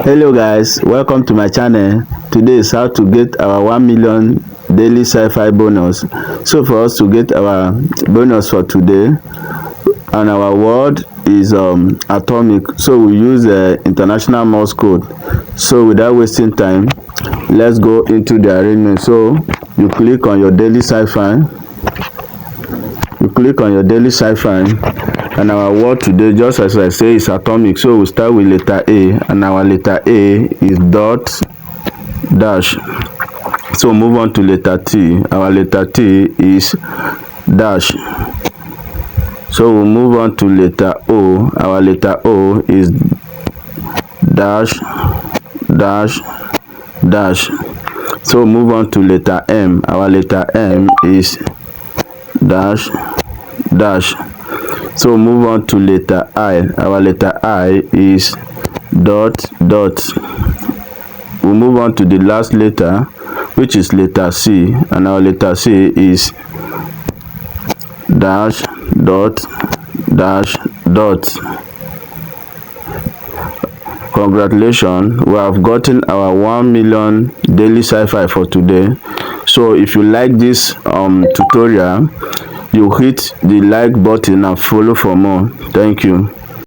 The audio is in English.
Hello guys, welcome to my channel. Today is how to get our 1 million daily Cipher bonus. So for us to get our bonus for today, and our word is atomic, so we use the international Morse code. So without wasting time, let's go into the arrangement. So you click on your daily Cipher, and our word today, just as I say, is atomic. So we start with letter A, and our letter A is dot dash. So move on to letter T. Our letter T is dash. So we'll move on to letter O. Our letter O is dash dash dash. So move on to letter M. Our letter M is dash dash. So move on to letter I. Our letter I is dot dot. We'll move on to the last letter, which is letter C, and our letter C is dash dot dash dot. Congratulations, we have gotten our 1 million daily Cipher for today. So if you like this tutorial, you hit the like button and follow for more. Thank you.